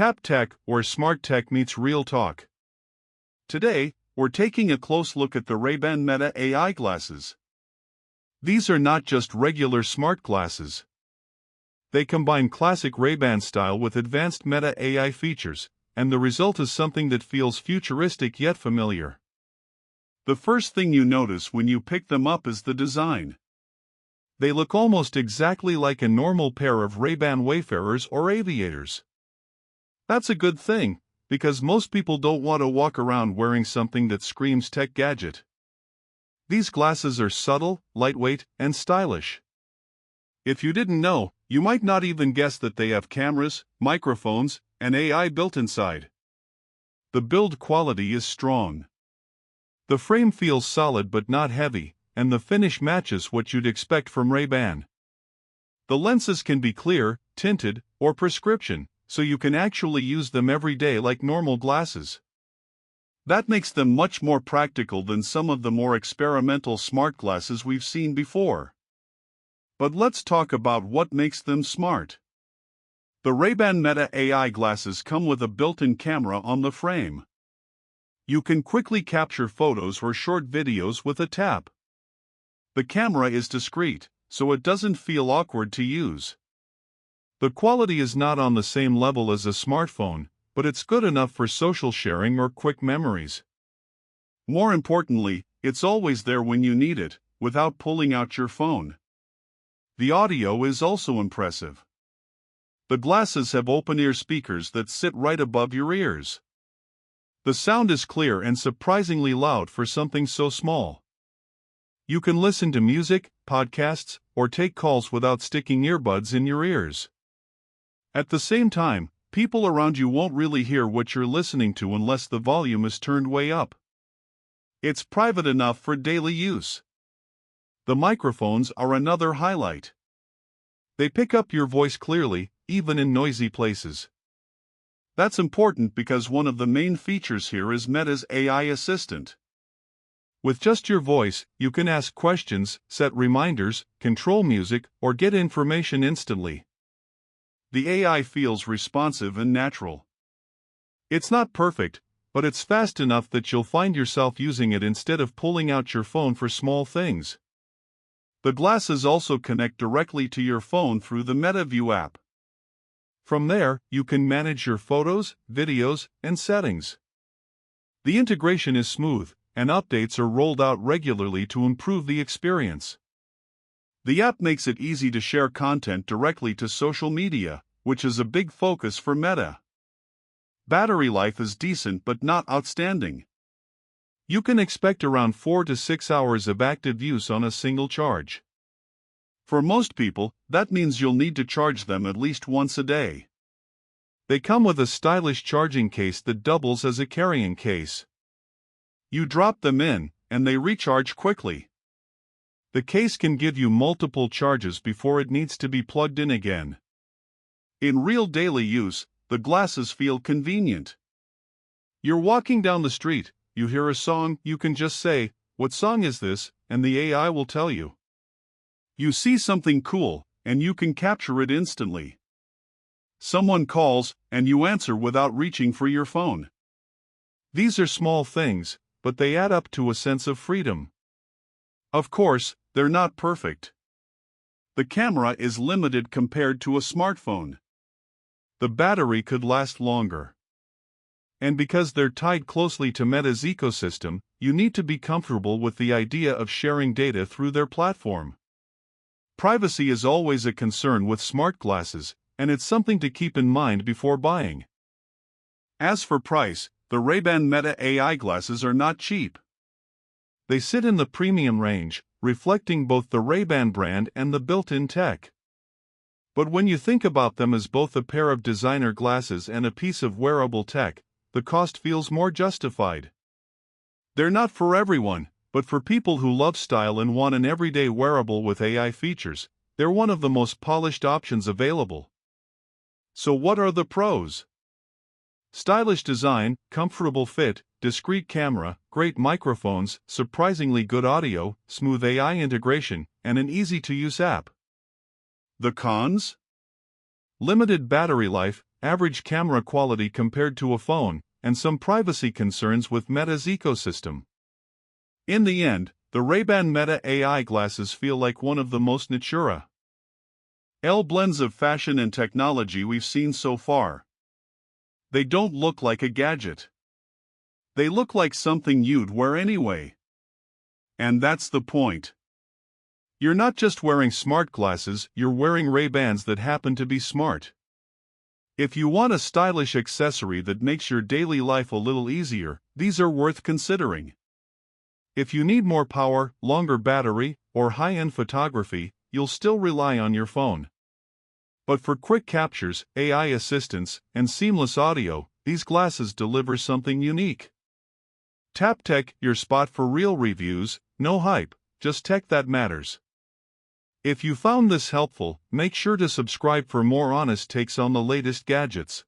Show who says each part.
Speaker 1: Tap Tech, where smart tech meets real talk. Today, we're taking a close look at the Ray-Ban Meta AI glasses. These are not just regular smart glasses. They combine classic Ray-Ban style with advanced Meta AI features, and the result is something that feels futuristic yet familiar. The first thing you notice when you pick them up is the design. They look almost exactly like a normal pair of Ray-Ban Wayfarers or Aviators. That's a good thing, because most people don't want to walk around wearing something that screams tech gadget. These glasses are subtle, lightweight, and stylish. If you didn't know, you might not even guess that they have cameras, microphones, and AI built inside. The build quality is strong. The frame feels solid but not heavy, and the finish matches what you'd expect from Ray-Ban. The lenses can be clear, tinted, or prescription, so you can actually use them every day like normal glasses. That makes them much more practical than some of the more experimental smart glasses we've seen before. But let's talk about what makes them smart. The Ray-Ban Meta AI glasses come with a built-in camera on the frame. You can quickly capture photos or short videos with a tap. The camera is discreet, so it doesn't feel awkward to use. The quality is not on the same level as a smartphone, but it's good enough for social sharing or quick memories. More importantly, it's always there when you need it, without pulling out your phone. The audio is also impressive. The glasses have open-ear speakers that sit right above your ears. The sound is clear and surprisingly loud for something so small. You can listen to music, podcasts, or take calls without sticking earbuds in your ears. At the same time, people around you won't really hear what you're listening to unless the volume is turned way up. It's private enough for daily use. The microphones are another highlight. They pick up your voice clearly, even in noisy places. That's important because one of the main features here is Meta's AI assistant. With just your voice, you can ask questions, set reminders, control music, or get information instantly. The AI feels responsive and natural. It's not perfect, but it's fast enough that you'll find yourself using it instead of pulling out your phone for small things. The glasses also connect directly to your phone through the MetaView app. From there, you can manage your photos, videos, and settings. The integration is smooth, and updates are rolled out regularly to improve the experience. The app makes it easy to share content directly to social media, which is a big focus for Meta. Battery life is decent but not outstanding. You can expect around 4 to 6 hours of active use on a single charge. For most people, that means you'll need to charge them at least once a day. They come with a stylish charging case that doubles as a carrying case. You drop them in, and they recharge quickly. The case can give you multiple charges before it needs to be plugged in again. In real daily use, the glasses feel convenient. You're walking down the street, you hear a song, you can just say, "What song is this?" and the AI will tell you. You see something cool, and you can capture it instantly. Someone calls, and you answer without reaching for your phone. These are small things, but they add up to a sense of freedom. Of course, they're not perfect. The camera is limited compared to a smartphone. The battery could last longer. And because they're tied closely to Meta's ecosystem, you need to be comfortable with the idea of sharing data through their platform. Privacy is always a concern with smart glasses, and it's something to keep in mind before buying. As for price, the Ray-Ban Meta AI glasses are not cheap. They sit in the premium range, reflecting both the Ray-Ban brand and the built-in tech. But when you think about them as both a pair of designer glasses and a piece of wearable tech, the cost feels more justified. They're not for everyone, but for people who love style and want an everyday wearable with AI features, they're one of the most polished options available. So what are the pros? Stylish design, comfortable fit, discreet camera, great microphones, surprisingly good audio, smooth AI integration, and an easy-to-use app. The cons? Limited battery life, average camera quality compared to a phone, and some privacy concerns with Meta's ecosystem. In the end, the Ray-Ban Meta AI glasses feel like one of the most Natura blends of fashion and technology we've seen so far. They don't look like a gadget. They look like something you'd wear anyway. And that's the point. You're not just wearing smart glasses, you're wearing Ray-Bans that happen to be smart. If you want a stylish accessory that makes your daily life a little easier, these are worth considering. If you need more power, longer battery, or high-end photography, you'll still rely on your phone. But for quick captures, AI assistance, and seamless audio, these glasses deliver something unique. Tap Tech, your spot for real reviews, no hype, just tech that matters. If you found this helpful, make sure to subscribe for more honest takes on the latest gadgets.